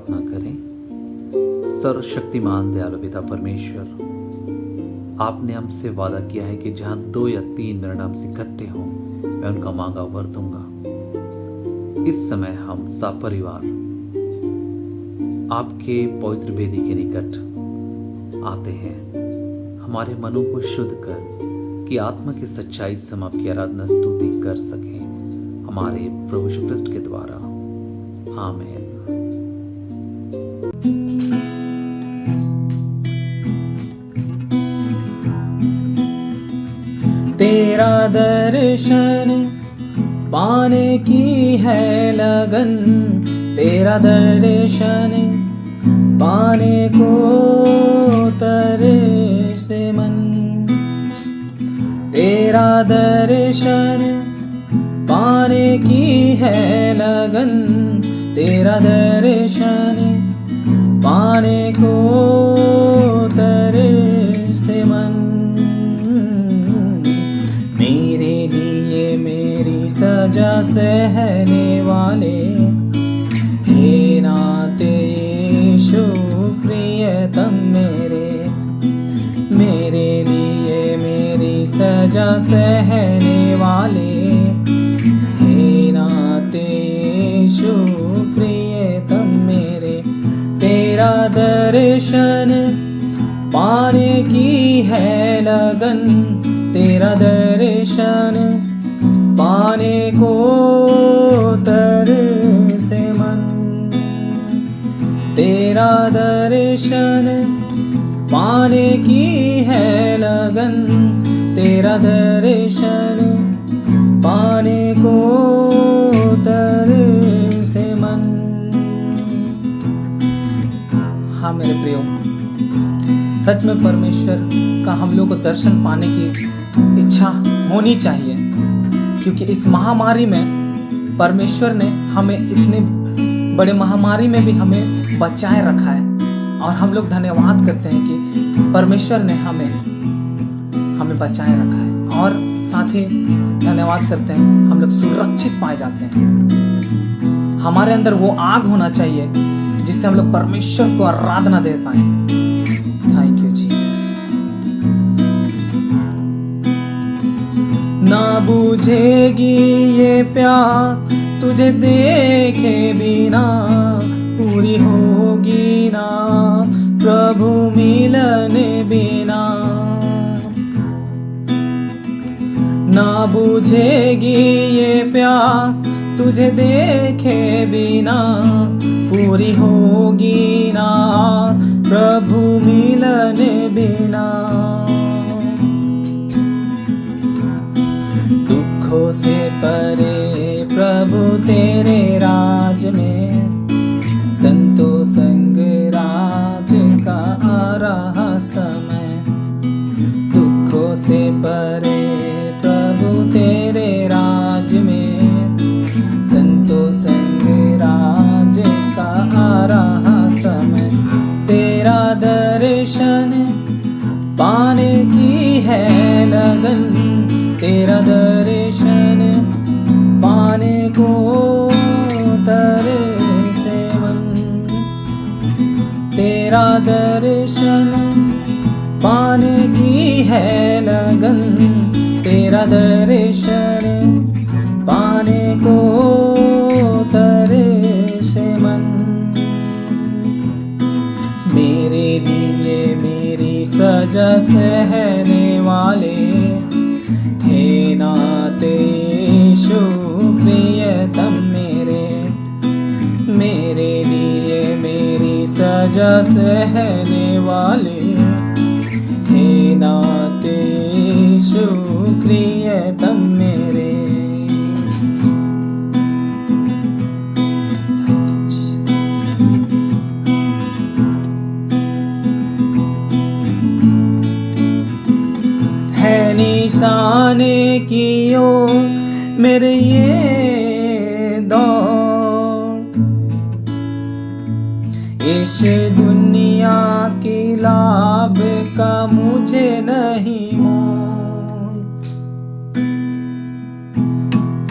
प्रार्थना करें। सर्वशक्तिमान दयालु पिता परमेश्वर, आपने हमसे वादा किया है कि जहां 2 या 3 मेरे नाम से इकट्ठे हों, मैं उनका मांगा वर दूंगा। इस समय हम सपरिवार आपके पवित्र वेदी के निकट आते हैं। हमारे मनों को शुद्ध कर कि आत्मा की सच्चाई से हम आपकी आराधना स्तुति कर सकें, हमारे प्रभु यीशु ख्रिस्ट के द्वारा। आमीन। तेरा दर्शन पाने की है लगन, तेरा दर्शन पाने को तरसे मन। तेरा दर्शन पाने की है लगन, तेरा दर्शन पाने को तरसे मन। मेरे लिए मेरी सजा सहने वाले, हे नाते यीशु प्रियतम मेरे लिए मेरी सजा सहने वाले, हे नाते यीशु प्रियतम मेरे। तेरा दर्शन पाने की है लगन, तेरा दर्शन पाने को तरसे मन। तेरा दर्शन पाने की है लगन, तेरा दर्शन पाने को तरसे मन। हाँ मेरे प्रियो, सच में परमेश्वर का हम लोग को दर्शन पाने की इच्छा होनी चाहिए, क्योंकि इस महामारी में परमेश्वर ने हमें इतने बड़े महामारी में भी हमें बचाए रखा है। और हम लोग धन्यवाद करते हैं कि परमेश्वर ने हमें बचाए रखा है, और साथ ही धन्यवाद करते हैं हम लोग सुरक्षित पाए जाते हैं। हमारे अंदर वो आग होना चाहिए जिससे हम लोग परमेश्वर को आराधना दे पाए। Thank you Jesus. ना बुझेगी ये प्यास तुझे देखे बिना, पूरी होगी ना प्रभु मिलन बिना। ना बुझेगी ये प्यास तुझे देखे बिना, पूरी होगी ना प्रभु मिलन बिना। दुखों से परे प्रभु तेरे राज में, संतों संग राज का आ रहा समय। दुखों से परे प्रभु तेरे राज में, संतों संग राज का आ रहा समय। तेरा दर्शन पाने की है लगन, तेरा दर्शन पाने को तरसे मन। तेरा दर्शन पाने की है लगन, तेरा दर्शन पाने को तरसे मन। मेरे लिए मेरी सजा सहने वाले, हे नाते यीशु प्रियतम मेरे लिए मेरी सजा सहने वाले, हे नाते यीशु प्रियतम मेरे। है निशाने की ओर मेरे ये दौड़, इस दुनिया की लाभ का मुझे नहीं मोल।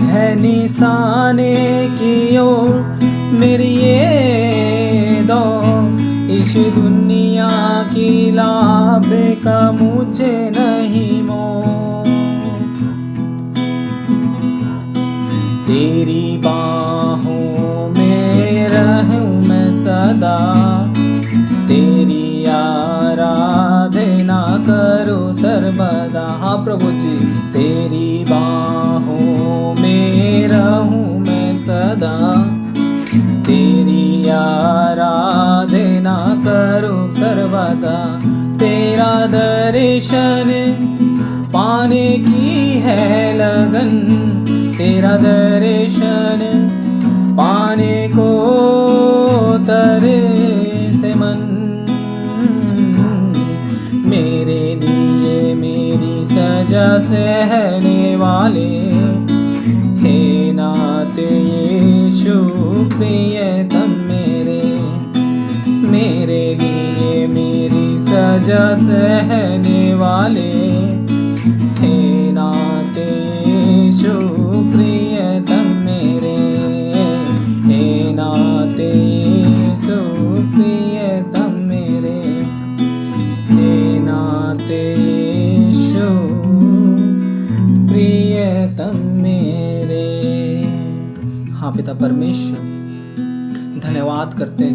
है निशाने की ओर मेरी ये इस दुनिया की लाभे का मुझे नहीं मोह, तेरी बाहों में रहूं मैं सदा, तेरी आराधना करो सर्वदा। हाँ प्रभु जी, तेरी बाहों में रहूं मैं सदा, तेरी आराधना करो सर्वदा। तेरा दर्शन पाने की है लगन, तेरा दर्शन पाने को तरसे मन, मेरे लिए मेरी सजा सहने वाले, हे नाथ यीशु प्रियतम मेरे, मेरे लिए मेरी सजा सहने वाले, हे नाथ यीशु प्रियतम मेरे, हे नाथ यीशु प्रियतम मेरे, हे नाथ यीशु प्रियतम मेरे। हाँ पिता परमेश्वर, धन्यवाद करते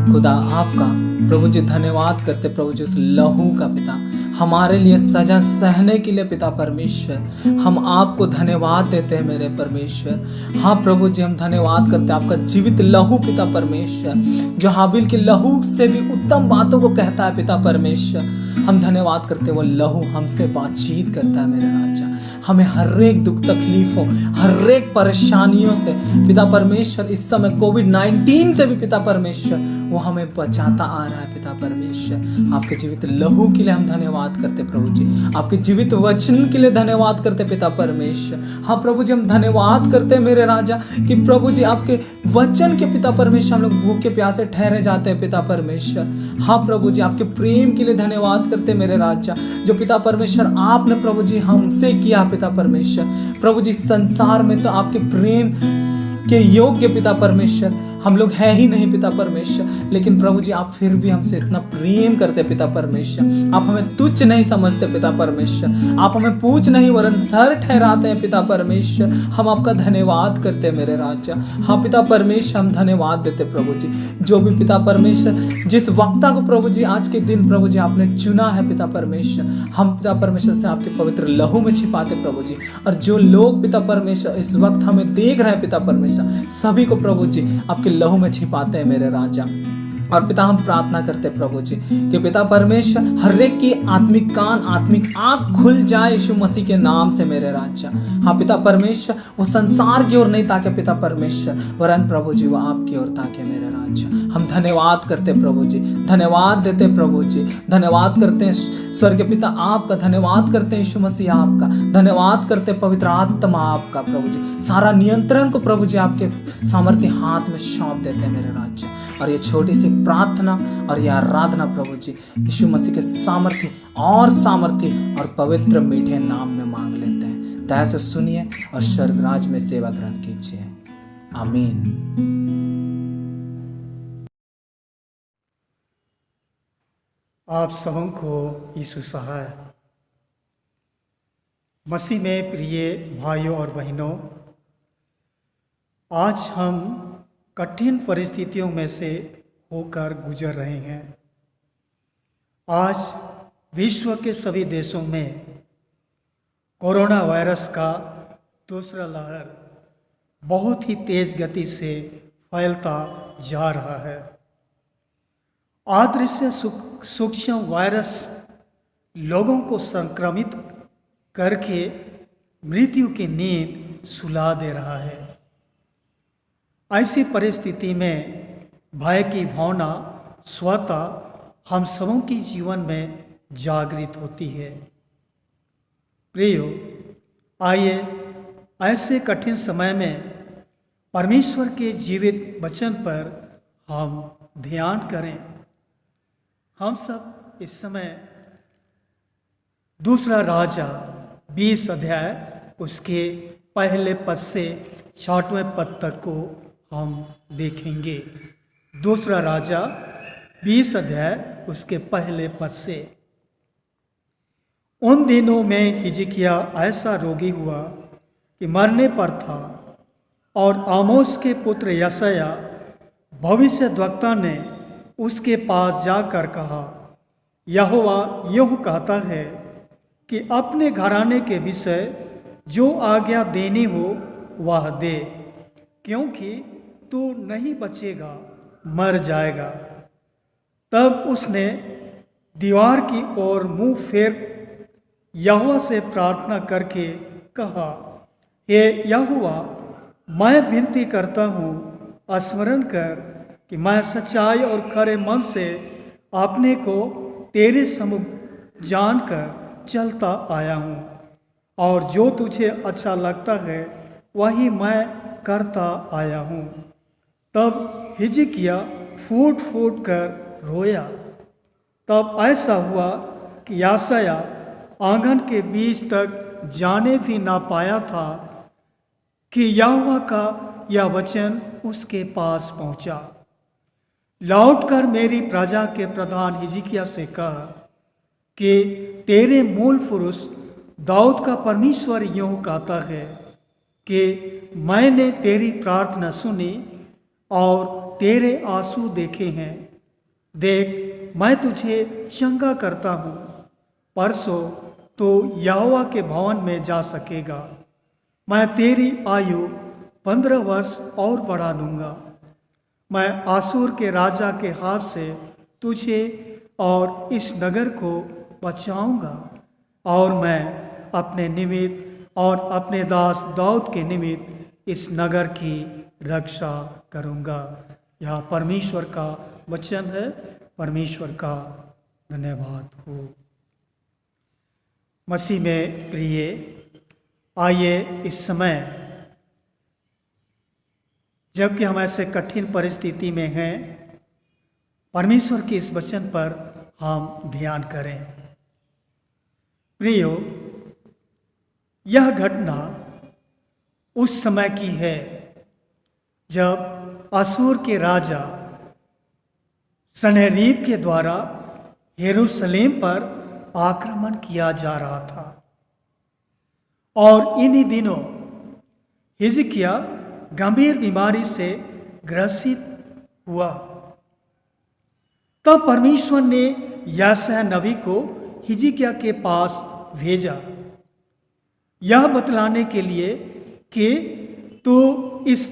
खुदा आपका प्रभु जी, धन्यवाद करते प्रभु जी उस लहू का पिता, हमारे लिए सजा सहने के लिए पिता परमेश्वर, हम आपको धन्यवाद देते हैं मेरे परमेश्वर। हाँ प्रभु जी, हम धन्यवाद करते हैं आपका जीवित लहू पिता परमेश्वर, जो हाबिल के लहू से भी उत्तम बातों को कहता है पिता परमेश्वर। हम धन्यवाद करते वो लहू हमसे बातचीत करता है मेरे राजा, हमें हर एक दुख तकलीफों, हर एक परेशानियों से पिता परमेश्वर, इस समय कोविड-19 से भी पिता परमेश्वर वो हमें बचाता आ रहा है पिता परमेश्वर। आपके जीवित लहू के लिए हम धन्यवाद करते प्रभु जी, आपके जीवित वचन के लिए धन्यवाद करते पिता परमेश्वर। हाँ प्रभु जी, हम धन्यवाद करते मेरे राजा कि प्रभु जी आपके वचन के पिता परमेश्वर हम लोग भूखे प्यासे ठहरे जाते हैं पिता परमेश्वर। हाँ प्रभु जी, आपके प्रेम के लिए धन्यवाद करते मेरे राजा, जो पिता परमेश्वर आपने प्रभु जी हमसे किया पिता परमेश्वर। प्रभु जी, संसार में तो आपके प्रेम के योग्य पिता परमेश्वर हम लोग है ही नहीं पिता परमेश्वर, लेकिन प्रभु जी आप फिर भी हमसे इतना प्रेम करते पिता परमेश्वर। आप हमें तुच्छ नहीं समझते पिता परमेश्वर, आप हमें पूछ नहीं वरन सर ठहराते हैं पिता परमेश्वर। हम आपका धन्यवाद करते हैं मेरे राजा। हाँ पिता परमेश्वर, हम धन्यवाद देते प्रभु जी, जो भी पिता परमेश्वर जिस वक्ता को प्रभु जी आज के दिन प्रभु जी आपने चुना है पिता परमेश्वर, हम पिता परमेश्वर से आपके पवित्र लहू में छिपाते प्रभु जी। और जो लोग पिता परमेश्वर इस वक्त हमें देख रहे हैं पिता परमेश्वर, सभी को प्रभु जी आपके लहू में छिपाते हैं मेरे राजा। और पिता हम प्रार्थना करते प्रभु जी कि पिता परमेश्वर हर एक की आत्मिक कान, आत्मिक आंख खुल जाए यीशु मसीह के नाम से मेरे राजा। हाँ पिता परमेश्वर, वो संसार की ओर नहीं ताके पिता परमेश्वर, वरन प्रभु जी वो आपकी ओर ताके मेरे राजा। हम धन्यवाद करते प्रभु जी, धन्यवाद देते प्रभु जी, धन्यवाद करते हैं स्वर्ग पिता आपका, धन्यवाद करते हैं यीशु मसीह आपका, धन्यवाद करते पवित्र आत्मा आपका प्रभु जी। सारा नियंत्रण को प्रभु जी आपके सामर्थ्य हाथ में सौंप देते हैं मेरे राजा। और ये छोटी सी प्रार्थना और ये आराधना प्रभु जी यीशु मसीह के सामर्थ्य और पवित्र मीठे नाम में मांग लेते हैं। दया से सुनिए और स्वर्ग राज में सेवा ग्रहण कीजिए। आमीन। आप सबों को यीशु सहाय। मसीह में प्रिय भाइयों और बहनों, आज हम कठिन परिस्थितियों में से होकर गुजर रहे हैं। आज विश्व के सभी देशों में कोरोना वायरस का दूसरा लहर बहुत ही तेज गति से फैलता जा रहा है। अदृश्य सूक्ष्म वायरस लोगों को संक्रमित करके मृत्यु की नींद सुला दे रहा है। ऐसी परिस्थिति में भय की भावना स्वतः हम सबों के जीवन में जागृत होती है। प्रियो, आइए ऐसे कठिन समय में परमेश्वर के जीवित वचन पर हम ध्यान करें। हम सब इस समय दूसरा राजा 20 अध्याय उसके पहले पद से 6वें पद तक को हम देखेंगे। दूसरा राजा 20 अध्याय उसके पहले पद से। उन दिनों में हिजकिया ऐसा रोगी हुआ कि मरने पर था, और आमोस के पुत्र यशाया भविष्यद्वक्ता ने उसके पास जाकर कहा, यहोवा यूँ कहता है कि अपने घराने के विषय जो आज्ञा देनी हो वह दे, क्योंकि तू नहीं बचेगा, मर जाएगा। तब उसने दीवार की ओर मुंह फेर यहोवा से प्रार्थना करके कहा, हे यहोवा, मैं विनती करता हूँ, स्मरण कर कि मैं सच्चाई और खरे मन से अपने को तेरे सम्मुख जानकर चलता आया हूँ, और जो तुझे अच्छा लगता है वही मैं करता आया हूँ। तब हिजकिया फूट फूट कर रोया। तब ऐसा हुआ कि यशाया आंगन के बीच तक जाने भी ना पाया था कि यहोवा का यह वचन उसके पास पहुंचा, लौटकर मेरी प्रजा के प्रधान हिजकिया से कहा कि तेरे मूल पुरुष दाऊद का परमेश्वर यूँ कहता है कि मैंने तेरी प्रार्थना सुनी और तेरे आंसू देखे हैं। देख, मैं तुझे चंगा करता हूँ, परसों तो यहोवा के भवन में जा सकेगा। मैं तेरी आयु 15 वर्ष और बढ़ा दूंगा। मैं आसूर के राजा के हाथ से तुझे और इस नगर को बचाऊंगा, और मैं अपने निमित्त और अपने दास दाऊद के निमित्त इस नगर की रक्षा करूंगा। यह परमेश्वर का वचन है। परमेश्वर का धन्यवाद हो। मसीह में प्रिय, आइए इस समय जबकि हम ऐसे कठिन परिस्थिति में हैं, परमेश्वर के इस वचन पर हम ध्यान करें। प्रियो, यह घटना उस समय की है जब असूर के राजा सन्हेरीब के द्वारा यरूशलेम पर आक्रमण किया जा रहा था, और इन्हीं दिनों हिजकिया गंभीर बीमारी से ग्रसित हुआ। तब परमेश्वर ने यशायाह नबी को हिजकिया के पास भेजा, यह बतलाने के लिए कि तो इस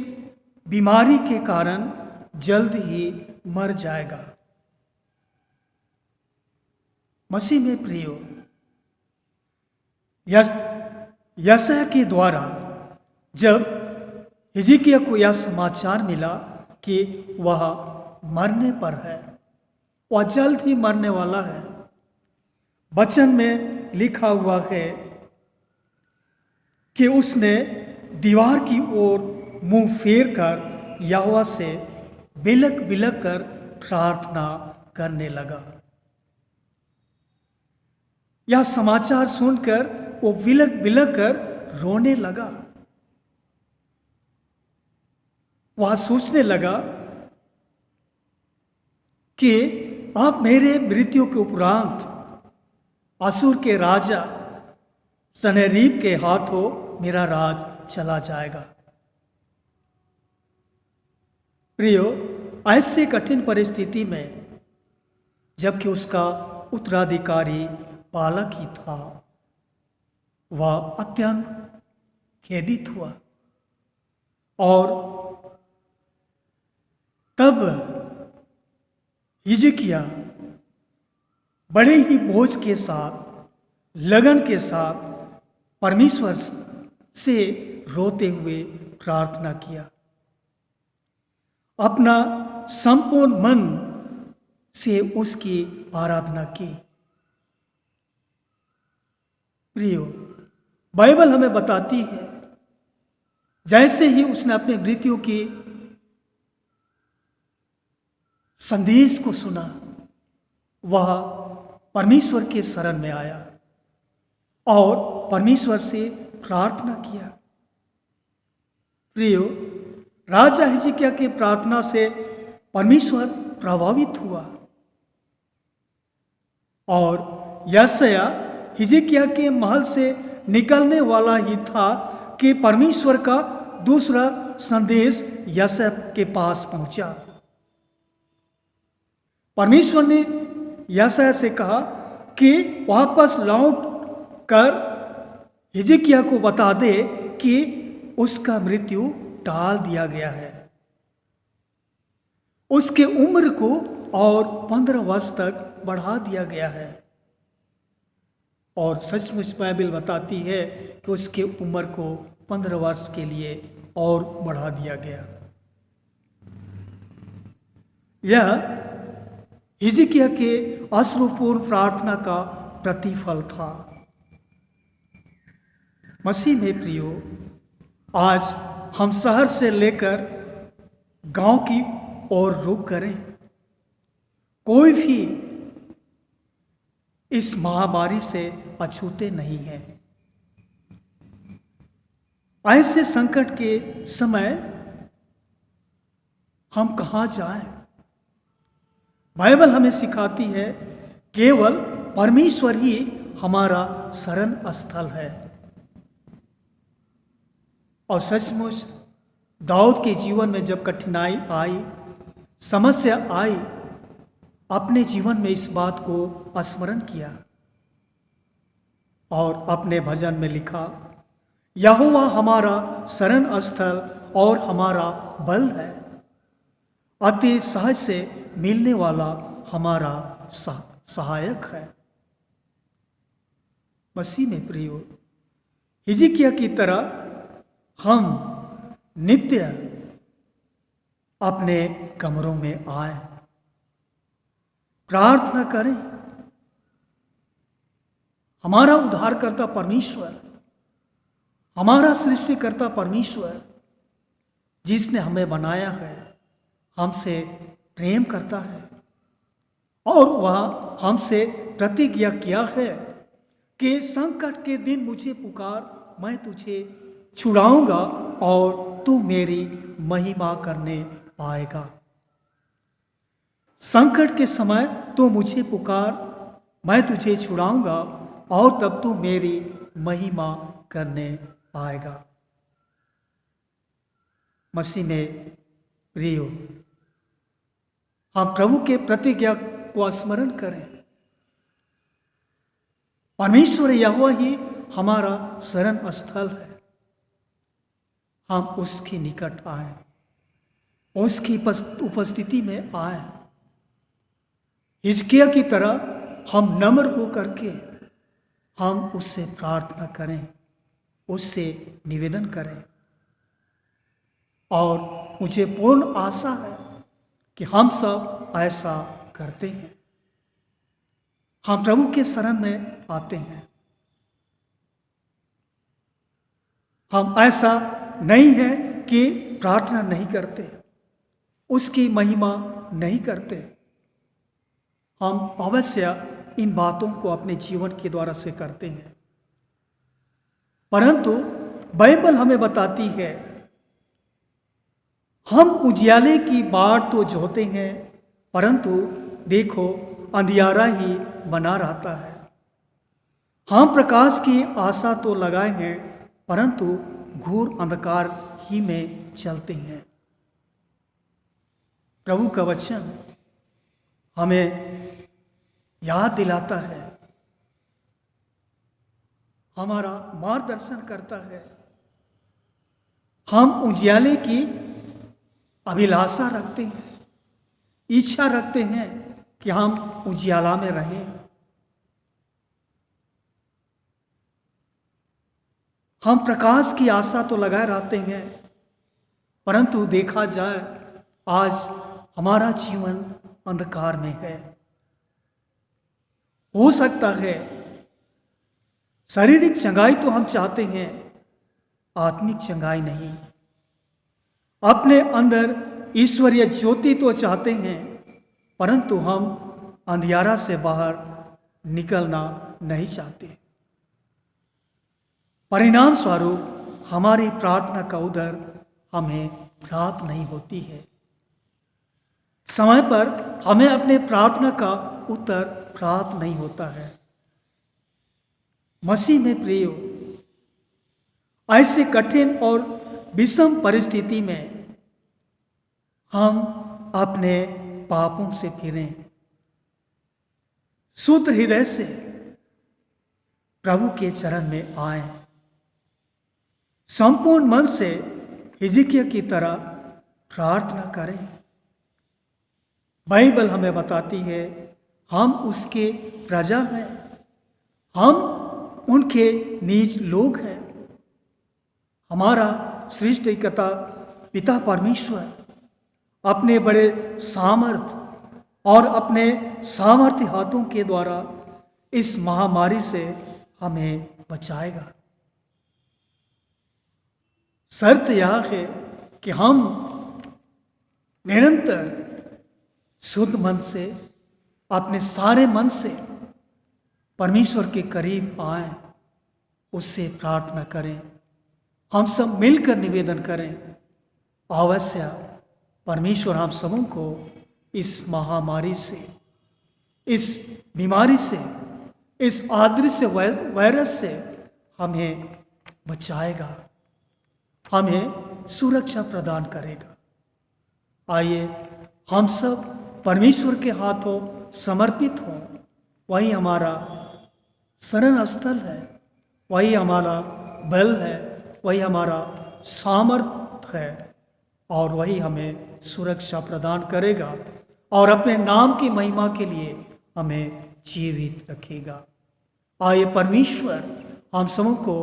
बीमारी के कारण जल्द ही मर जाएगा। मसीह में प्रियो, यशायाह के द्वारा जब हिजकिया को यह समाचार मिला कि वह मरने पर है, वह जल्द ही मरने वाला है, वचन में लिखा हुआ है कि उसने दीवार की ओर मुंह फेर कर यहोवा से बिलक बिलक कर प्रार्थना करने लगा। यह समाचार सुनकर वो बिलक बिलक कर रोने लगा। वह सोचने लगा कि अब मेरे मृत्यु के उपरांत असूर के राजा सन्हेरीब के हाथों मेरा राज चला जाएगा। प्रियो, ऐसे कठिन परिस्थिति में जबकि उसका उत्तराधिकारी बालक ही था, वह अत्यंत खेदित हुआ, और तब हिजकिया बड़े ही बोझ के साथ, लगन के साथ परमेश्वर से रोते हुए प्रार्थना किया, अपना संपूर्ण मन से उसकी आराधना की। प्रियो, बाइबल हमें बताती है जैसे ही उसने अपने मृत्यु की संदेश को सुना, वह परमेश्वर के शरण में आया और परमेश्वर से प्रार्थना किया। प्रियो, राजा हिजकिया की प्रार्थना से परमेश्वर प्रभावित हुआ और यशाया हिजकिय्याह के महल से निकलने वाला ही था कि परमेश्वर का दूसरा संदेश यशाया के पास पहुंचा। परमेश्वर ने यशाया से कहा कि वापस लौट कर हिजकिय्याह को बता दे कि उसका मृत्यु टाल दिया गया है, उसके उम्र को और 15 वर्ष तक बढ़ा दिया गया है। और सचमुच बाइबल बताती है कि उसके उम्र को 15 वर्ष के लिए और बढ़ा दिया गया। यह हिजकिय्याह के अश्रुपूर्ण प्रार्थना का प्रतिफल था। मसीह में प्रियो, आज हम शहर से लेकर गांव की ओर रुख करें, कोई भी इस महामारी से अछूते नहीं है। ऐसे संकट के समय हम कहां जाएं? बाइबल हमें सिखाती है केवल परमेश्वर ही हमारा शरण स्थल है। और सचमुच दाऊद के जीवन में जब कठिनाई आई, समस्या आई, अपने जीवन में इस बात को स्मरण किया और अपने भजन में लिखा, यहोवा हमारा शरण स्थल और हमारा बल है, अति सहज से मिलने वाला हमारा सहायक है। मसीह में प्रियो, हिजकिय्याह की तरह हम नित्य अपने कमरों में आए, प्रार्थना करें। हमारा उद्धारकर्ता परमेश्वर, हमारा सृष्टिकर्ता परमेश्वर, जिसने हमें बनाया है, हमसे प्रेम करता है और वह हमसे प्रतिज्ञा किया है कि संकट के दिन मुझे पुकार, मैं तुझे छुड़ाऊंगा और तू मेरी महिमा करने पाएगा। संकट के समय तू मुझे पुकार, मैं तुझे छुड़ाऊंगा और तब तू मेरी महिमा करने पाएगा। मसीह में प्रियो, हम प्रभु के प्रतिज्ञा को स्मरण करें। परमेश्वर यहोवा ही हमारा शरण स्थल है। हम उसके निकट आए, उसकी उपस्थिति में आए। हिजकिय्याह की तरह हम नम्र होकर के हम उससे प्रार्थना करें, उससे निवेदन करें। और मुझे पूर्ण आशा है कि हम सब ऐसा करते हैं। हम प्रभु के शरण में आते हैं। हम ऐसा नहीं है कि प्रार्थना नहीं करते, उसकी महिमा नहीं करते। हम अवश्य इन बातों को अपने जीवन के द्वारा से करते हैं, परंतु बाइबल हमें बताती है हम उजियाले की बाढ़ तो जोते हैं, परंतु देखो अंधियारा ही बना रहता है। हम प्रकाश की आशा तो लगाए हैं, परंतु घोर अंधकार ही में चलते हैं। प्रभु का वचन हमें याद दिलाता है, हमारा मार्गदर्शन करता है। हम उजियाले की अभिलाषा रखते हैं, इच्छा रखते हैं कि हम उजियाला में रहें। हम प्रकाश की आशा तो लगाए रहते हैं, परंतु देखा जाए आज हमारा जीवन अंधकार में है। हो सकता है शारीरिक चंगाई तो हम चाहते हैं, आत्मिक चंगाई नहीं। अपने अंदर ईश्वरीय ज्योति तो चाहते हैं, परंतु हम अंधियारा से बाहर निकलना नहीं चाहते। परिणाम स्वरूप हमारी प्रार्थना का उदर हमें प्राप्त नहीं होती है। समय पर हमें अपने प्रार्थना का उत्तर प्राप्त नहीं होता है। मसीह में प्रियो, ऐसे कठिन और विषम परिस्थिति में हम अपने पापों से फिरें, शुद्ध हृदय से प्रभु के चरण में आए, संपूर्ण मन से हिजकिय्याह की तरह प्रार्थना करें। बाइबल हमें बताती है हम उसके प्रजा हैं, हम उनके निज लोग हैं। हमारा सृष्टिकर्ता पिता परमेश्वर अपने बड़े सामर्थ और अपने सामर्थ्य हाथों के द्वारा इस महामारी से हमें बचाएगा। शर्त यह है कि हम निरंतर शुद्ध मन से, अपने सारे मन से परमेश्वर के करीब आएं, उससे प्रार्थना करें। हम सब मिलकर निवेदन करें, अवश्य परमेश्वर हम सबों को इस महामारी से, इस बीमारी से, इस अदृश्य वायरस से हमें बचाएगा, हमें सुरक्षा प्रदान करेगा। आइए हम सब परमेश्वर के हाथों समर्पित हों। वही हमारा शरण स्थल है, वही हमारा बल है, वही हमारा सामर्थ्य है और वही हमें सुरक्षा प्रदान करेगा और अपने नाम की महिमा के लिए हमें जीवित रखेगा। आइए परमेश्वर हम सबों को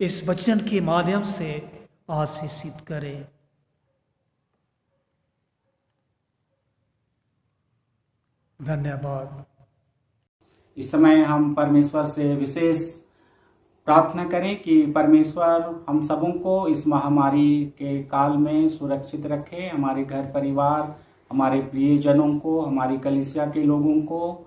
इस वचन के माध्यम से आशीषित करे। धन्यवाद। इस समय हम परमेश्वर से विशेष प्रार्थना करें कि परमेश्वर हम सबों को इस महामारी के काल में सुरक्षित रखे, हमारे घर परिवार, हमारे प्रियजनों को, हमारी कलीसिया के लोगों को,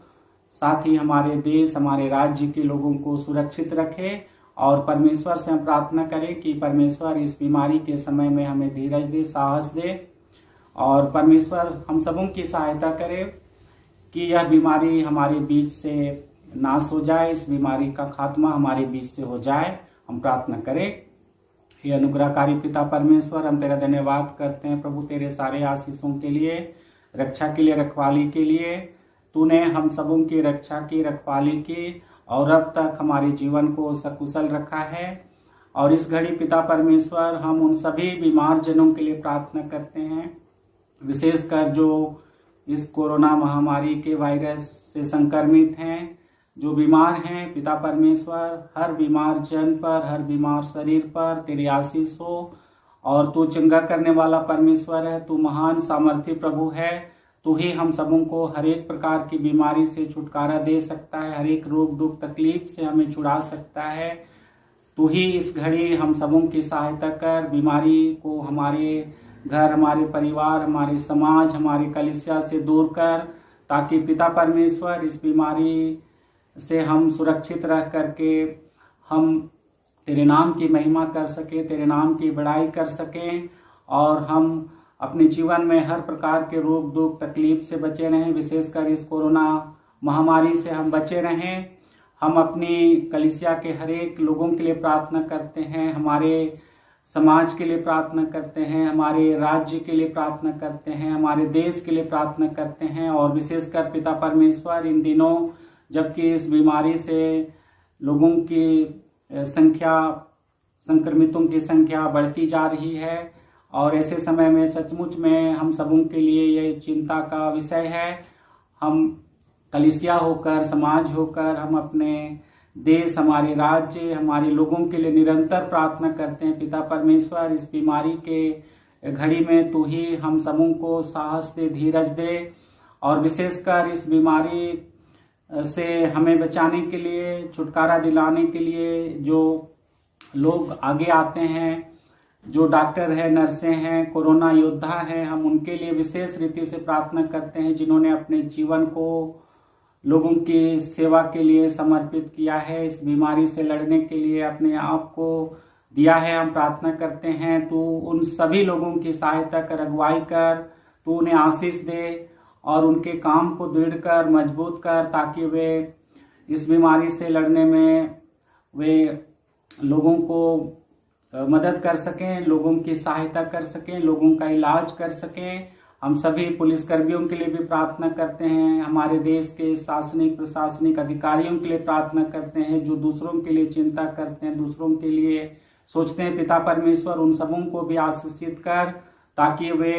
साथ ही हमारे देश, हमारे राज्य के लोगों को सुरक्षित रखे। और परमेश्वर से हम प्रार्थना करें कि परमेश्वर इस बीमारी के समय में हमें धीरज दे, साहस दे और परमेश्वर हम सबों की सहायता करे कि यह बीमारी हमारे बीच से नाश हो जाए, इस बीमारी का खात्मा हमारे बीच से हो जाए। हम प्रार्थना करें। हे अनुग्रहकारी पिता परमेश्वर, हम तेरा धन्यवाद करते हैं प्रभु, तेरे सारे आशीषों के लिए, रक्षा के लिए, रखवाली के लिए। तूने हम सबों की रक्षा की, रखवाली की और अब तक हमारे जीवन को सकुशल रखा है। और इस घड़ी पिता परमेश्वर हम उन सभी बीमार जनों के लिए प्रार्थना करते हैं, विशेषकर जो इस कोरोना महामारी के वायरस से संक्रमित हैं, जो बीमार हैं। पिता परमेश्वर हर बीमार जन पर, हर बीमार शरीर पर तेरी आशीष हो। और तू चंगा करने वाला परमेश्वर है, तू महान सामर्थी प्रभु है। तू ही हम सबों को हर एक प्रकार की बीमारी से छुटकारा दे सकता है, हर एक रोग दुख तकलीफ से हमें छुड़ा सकता है। तू ही इस घड़ी हम सबों की सहायता कर, बीमारी को हमारे घर, हमारे परिवार, हमारे समाज, हमारी कलीसिया से दूर कर, ताकि पिता परमेश्वर इस बीमारी से हम सुरक्षित रह करके हम तेरे नाम की महिमा कर सके, तेरे नाम की बड़ाई कर सकें और हम अपने जीवन में हर प्रकार के रोग दुख तकलीफ से बचे रहें। विशेषकर इस कोरोना महामारी से हम बचे रहें। हम अपनी कलीसिया के हर एक लोगों के लिए प्रार्थना करते हैं, हमारे समाज के लिए प्रार्थना करते हैं, हमारे राज्य के लिए प्रार्थना करते हैं, हमारे देश के लिए प्रार्थना करते हैं। और विशेषकर पिता परमेश्वर इन दिनों जबकि इस बीमारी से लोगों की संख्या, संक्रमितों की संख्या बढ़ती जा रही है और ऐसे समय में सचमुच में हम सबों के लिए ये चिंता का विषय है। हम कलीसिया होकर, समाज होकर हम अपने देश, हमारे राज्य, हमारे लोगों के लिए निरंतर प्रार्थना करते हैं। पिता परमेश्वर इस बीमारी के घड़ी में तू ही हम सबों को साहस दे, धीरज दे और विशेषकर इस बीमारी से हमें बचाने के लिए, छुटकारा दिलाने के लिए जो लोग आगे आते हैं, जो डॉक्टर हैं, नर्सें हैं, कोरोना योद्धा हैं, हम उनके लिए विशेष रीति से प्रार्थना करते हैं, जिन्होंने अपने जीवन को लोगों की सेवा के लिए समर्पित किया है, इस बीमारी से लड़ने के लिए अपने आप को दिया है। हम प्रार्थना करते हैं तू उन सभी लोगों की सहायता कर, अगुवाई कर, तू उन्हें आशीष दे और उनके काम को दृढ़ कर मजबूत कर, ताकि वे इस बीमारी से लड़ने में वे लोगों को मदद कर सकें, लोगों की सहायता कर सकें, लोगों का इलाज कर सकें। हम सभी पुलिसकर्मियों के लिए भी प्रार्थना करते हैं, हमारे देश के शासनिक प्रशासनिक अधिकारियों के लिए प्रार्थना करते हैं, जो दूसरों के लिए चिंता करते हैं, दूसरों के लिए सोचते हैं। पिता परमेश्वर उन सबों को भी आशीषित कर, ताकि वे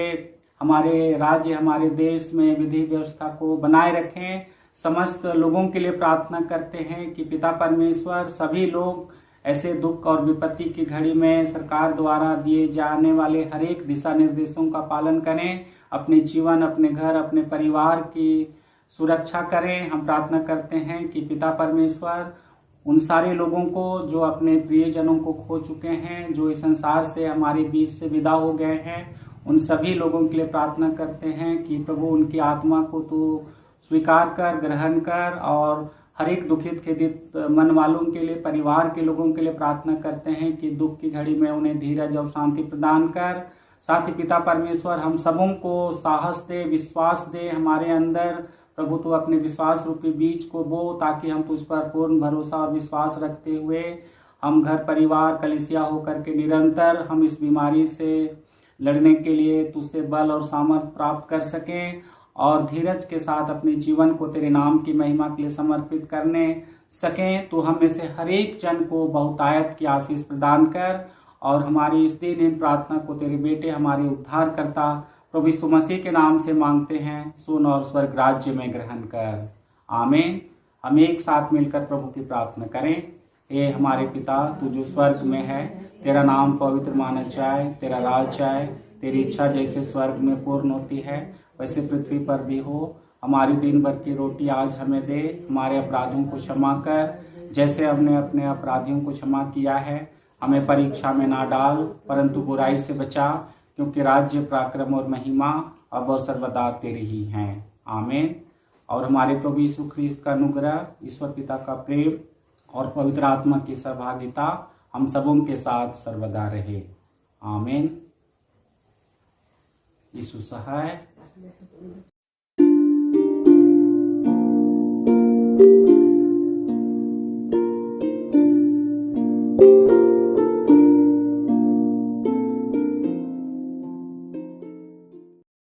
हमारे राज्य हमारे देश में विधि व्यवस्था को बनाए रखें। समस्त लोगों के लिए प्रार्थना करते हैं कि पिता परमेश्वर सभी लोग ऐसे दुख और विपत्ति की घड़ी में सरकार द्वारा दिए जाने वाले हर एक दिशा निर्देशों का पालन करें, अपने जीवन, अपने घर, अपने परिवार की सुरक्षा करें। हम प्रार्थना करते हैं कि पिता परमेश्वर उन सारे लोगों को जो अपने प्रियजनों को खो चुके हैं, जो इस संसार से हमारे बीच से विदा हो गए हैं, उन सभी लोगों के लिए प्रार्थना करते हैं कि प्रभु उनकी आत्मा को तू स्वीकार कर, ग्रहण कर, और हर एक दुखित खेदित मन वालों के लिए, परिवार के लोगों के लिए प्रार्थना करते हैं कि दुख की घड़ी में उन्हें धीरज और शांति प्रदान कर। साथ ही पिता परमेश्वर हम सबों को साहस दे, विश्वास दे हमारे अंदर। प्रभु तू अपने विश्वास रूपी बीज को बो, ताकि हम तुझ पर पूर्ण भरोसा और विश्वास रखते हुए हम घर परिवार कलीसिया होकर के निरंतर हम इस बीमारी से लड़ने के लिए तुझसे बल और सामर्थ प्राप्त कर सकें, और धीरज के साथ अपने जीवन को तेरे नाम की महिमा के लिए समर्पित करने सकें। तो हम में से हर एक जन को बहुतायत की आशीष प्रदान कर, और हमारी इस दिन प्रार्थना को तेरे बेटे हमारे उद्धारकर्ता प्रभु यीशु मसीह के नाम से मांगते हैं। सुन और स्वर्ग राज्य में ग्रहण कर, आमीन। हम एक साथ मिलकर प्रभु की प्रार्थना करें। हे हमारे पिता, तू जो स्वर्ग में है, तेरा नाम पवित्र माना जाए, तेरा राज आए, तेरी इच्छा जैसे स्वर्ग में पूर्ण होती है वैसे पृथ्वी पर भी हो। हमारी दिन भर की रोटी आज हमें दे, हमारे अपराधों को क्षमा कर, जैसे हमने अपने अपराधियों को क्षमा किया है। हमें परीक्षा में ना डाल, परंतु बुराई से बचा, क्योंकि राज्य, पराक्रम और महिमा अब और सर्वदा तेरी ही हैं, आमीन। और हमारे प्रभु यीशु ख्रीस्त का अनुग्रह, ईश्वर पिता का प्रेम और पवित्र आत्मा की सहभागिता हम सबों के साथ सर्वदा रहे, आमीन। यीशु सहाय।